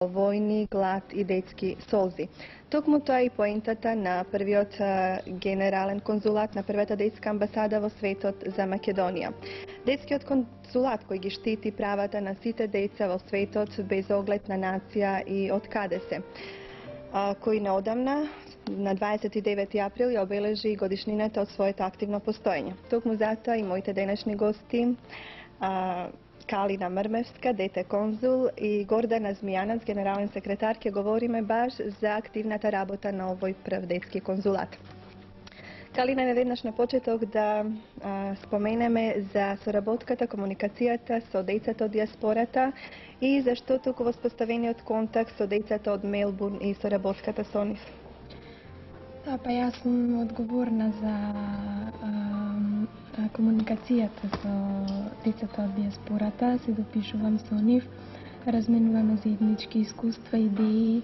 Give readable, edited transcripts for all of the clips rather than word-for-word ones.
војни, глад и детски солзи. Токму тоа и поентата на првиот генерален конзулат на првата детска амбасада во светот за Македонија. Детскиот конзулат кој ги штити правата на сите деца во светот без оглед на нација и од каде се, кој неодамна на 29 април ја обележи годишнината од своето активно постоење. Токму затоа и моите денешни гости Калина Мрмевска, дете конзул, и Гордана Змијанац, генерален секретар, ќе говориме баш за активната работа на овој прв детски конзулат. Калина, неведнаш на почеток да споменеме за соработката, комуникацијата со децата од диаспората и зашто туку воспоставениот контакт со децата од Мелбурн и соработката со нив. Да, па јас сум одговорна за комуникацијата со децата од диаспората, се допишувам со нив, разменуваме заеднички искуства, идеи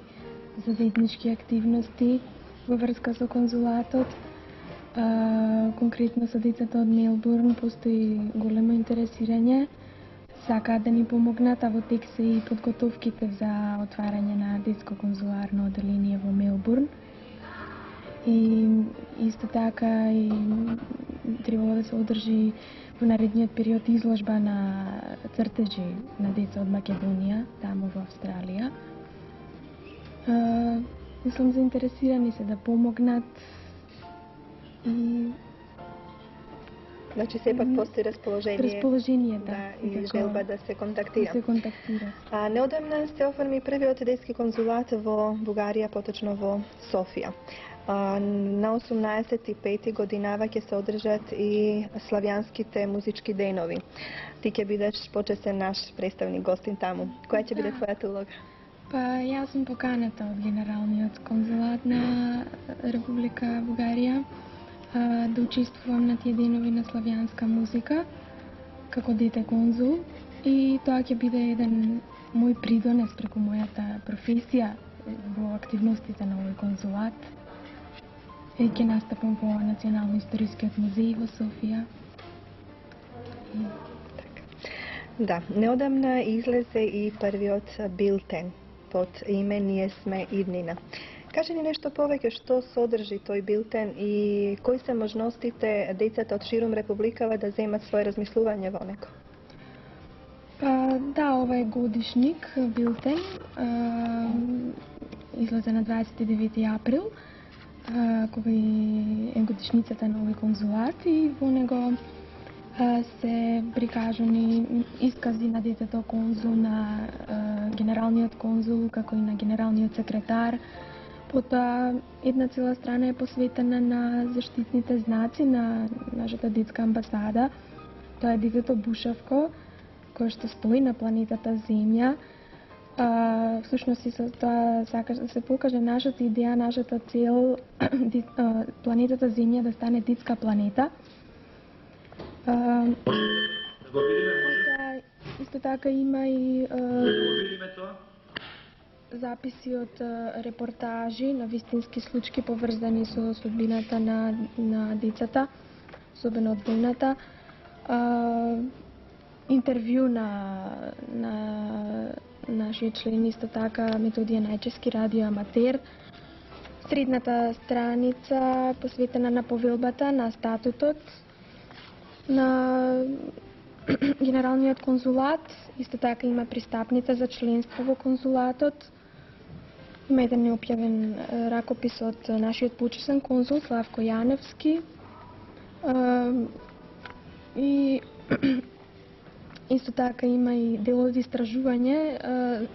за заеднички активности во врска со конзулатот. Конкретно со децата од Мелбурн постои големо интересирање, сакаат да ни помогнат, а во тек се и подготовките за отварање на детско конзуларно оделение во Мелбурн. И исто така и требало да се одржи во наредниот период изложба на цртежи на деца од Македонија, таму во Австралија. Мислам, заинтересирани се да помогнат и Значи сепак постои расположение, да, и желба да се контактира. Да се контактира. Неодамна се оформи првиот детски конзулат во Бугарија, поточно во Софија. На 18.5. годинава ќе се одржат и славјанските музички денови. Ти ќе бидеш почесен наш представник гостин таму. Која ќе биде твојата улога? Па јас сум поканата од генералниот конзулат на Република Бугарија да учествувам на тие денови на славјанска музика како дете конзул, и тоа ќе биде еден мој придонес преку мојата професија во активностите на овој конзулат. И ќе настапам во Национално-историскиот музеј во Софија. Да, неодамна излезе и првиот билтен под име Ние сме иднина. Кажи ни нешто повеќе што содржи тој билтен и кои се можностите децата од ширум Републикава да земат своје размислување во него? Да, ова е годишник билтен, излезе на 29 април, кога е годишницата на овој конзулат, и во него се прикажани искази на детето конзул, на генералниот конзул, како и на генералниот секретар. Потоа една цела страна е посветена на заштитните знаци на нашата детска амбасада. Тоа е детето бушавко, кое што стои на планетата Земја. Всушност и со тоа сака да се покаже нашата идеја, нашата цел, планетата Земја да стане детска планета. Исто така има и записи од репортажи на вистински случаи поврзани со судбината на децата, особено од војната. Интервју на нашиот член, исто така Методија Најчевски, радиоаматер. Средната страница посветена на повелбата, на статутот на генералниот конзулат. Исто така има пристапница за членство во конзулатот. Има еден необјавен ракопис од нашиот почесен конзул Славко Јаневски. И исто така има и дел од истражување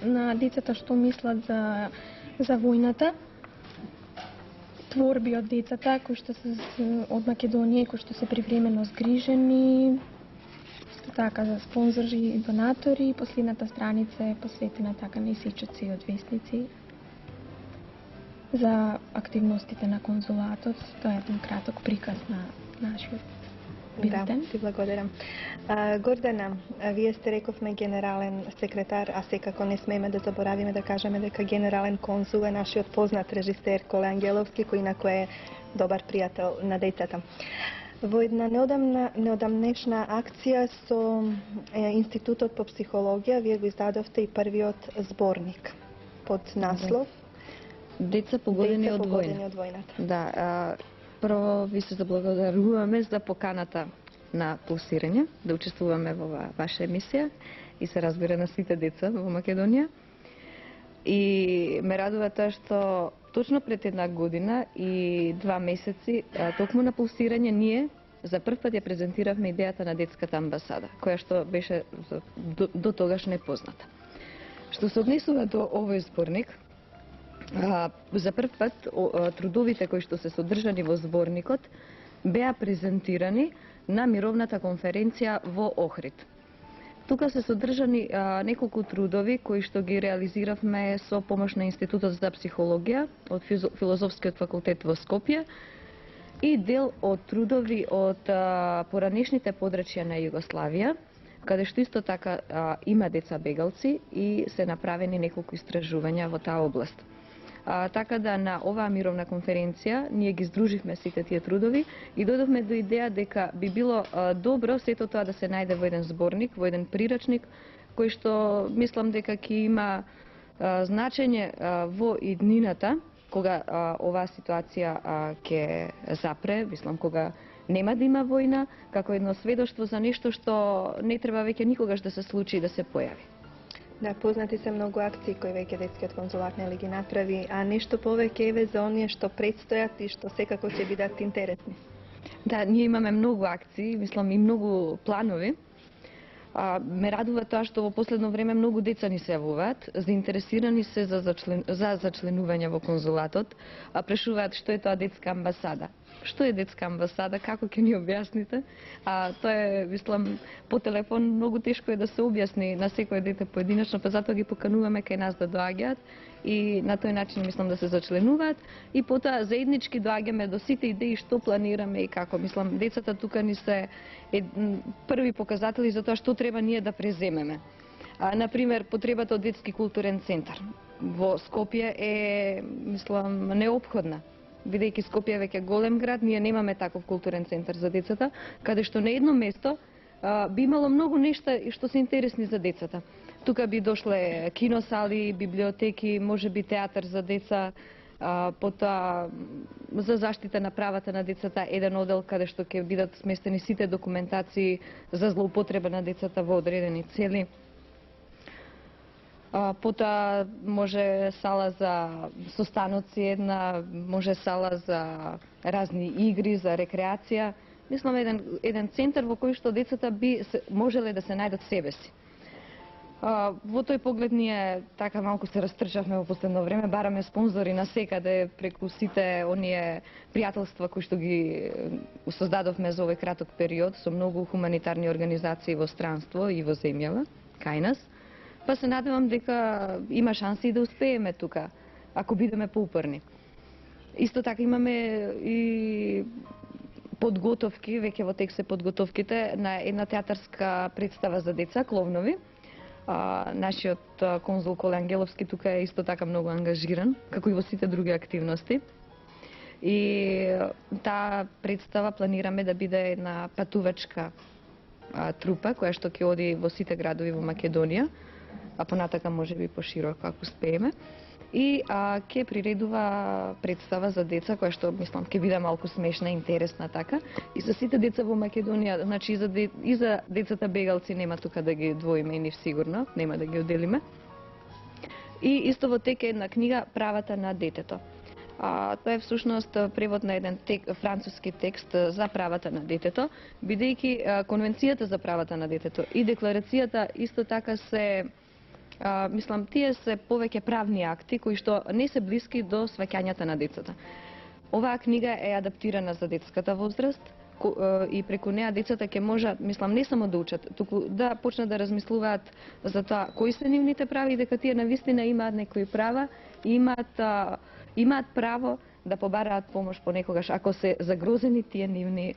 на децата што мислат за војната. Творби од децата кои што се од Македонија, кои што се привремено згрижени. Исто така за спонзори и донатори. Последната страница е посветена така на исечоци од вестници за активностите на конзулатот. Тоа е еден краток приказ на нашиот билтен. Да, ти благодарам. Гордана, вие сте, рековме, генерален секретар, а секако не смееме да заборавиме да кажеме дека генерален конзул е нашиот познат режисер Коле Ангеловски, кој инаку е добар пријател на децата. Во една неодамнешна акција со Институтот по психологија, вие го издадовте и првиот зборник. под наслов Деца погодени Деца од погодени војна. од војната. Да, прво ви се заблагодаруваме за поканата на пулсирање, да учествуваме во ваша емисија и се разбира на сите деца во Македонија. И ме радува тоа што точно пред една година и 2 месеци, токму на пулсирање, ние за прв пат ја презентиравме идејата на детската амбасада, која што беше до тогаш непозната. Што се однесува до овој зборник, за прв пат трудовите кои што се содржани во зборникот беа презентирани на мировната конференција во Охрид. Тука се содржани неколку трудови кои што ги реализиравме со помош на Институтот за психологија од Филозофскиот факултет во Скопје и дел од трудови од поранешните подрачја на Југославија, каде што исто така има деца бегалци и се направени неколку истражувања во таа област. Така да на оваа мировна конференција ние ги здруживме сите тие трудови и дојдовме до идеја дека би било добро сето тоа да се најде во еден зборник, во еден прирачник, кој што мислам дека ќе има значење во иднината, кога оваа ситуација ќе запре, мислам кога нема да има војна, како едно сведоштво за нешто што не треба веќе никогаш да се случи и да се појави. Да, познати се многу акции кои веќе детскиот конзулат нели ги направи, а нешто повеќе еве за оние што предстојат и што секако ќе бидат интересни. Да, ние имаме многу акции, мислам и многу планови. Ме радува тоа што во последно време многу деца ни се јавуваат, заинтересирани се за зачленување во конзулатот, прашуваат што е тоа детска амбасада. Што е детска амбасада, како ќе ни објасните? Тоа е, мислам, по телефон многу тешко е да се објасни на секој дете поединечно, па затоа ги покануваме кај нас да доаѓаат и на тој начин мислам да се зачленуваат и потоа заеднички доаѓаме до сите идеи што планираме и како. Мислам, децата тука ни се први показатели за тоа што треба ние да преземеме. Например, потребата од детски културен центар во Скопје е, мислам, неопходна. Бидејќи Скопје е веќе голем град, ние немаме таков културен центар за децата, каде што на едно место би имало многу нешта што се интересни за децата. Тука би дошле киносали, библиотеки, можеби театар за деца, потоа за заштита на правата на децата еден одел каде што ќе бидат сместени сите документации за злоупотреба на децата во одредени цели. Потоа може сала за состаноци една, може сала за разни игри, за рекреација. Мислам еден центар во кој што децата би можеле да се најдат себе си. Во тој поглед ние така малку се растрчавме во последно време, бараме спонзори на секаде преку сите оние пријателства кои што ги создадовме за овој краток период со многу хуманитарни организации во странство и во земјава кај нас. Па се надевам дека има шанси да успееме тука, ако бидеме поупорни. Исто така имаме и подготовки, веќе во тек се подготовките на една театарска представа за деца, Кловнови. Нашиот конзул Коле Ангеловски тука е исто така многу ангажиран, како и во сите други активности. И таа представа планираме да биде една патувачка трупа, која што ќе оди во сите градови во Македонија, а понатака може би пошироко ако успееме. И ќе приредува представа за деца која што мислам ќе биде малку смешна и интересна така. И за сите деца во Македонија, значи и за децата бегалци нема тука да ги двоиме и нив сигурно, нема да ги оделиме. И исто во тек е една книга Правата на детето. Тоа е всушност превод на еден француски текст за правата на детето, бидејќи Конвенцијата за правата на детето и Декларацијата исто така се мислам, тие се повеќе правни акти кои што не се блиски до сваќањата на децата. Оваа книга е адаптирана за детската возраст и преку неа децата ќе можат, мислам, не само да учат, туку да почнат да размислуваат за тоа кои се нивните права и дека тие навистина имаат некои права и имаат право да побараат помош понекогаш ако се загрозени тие нивни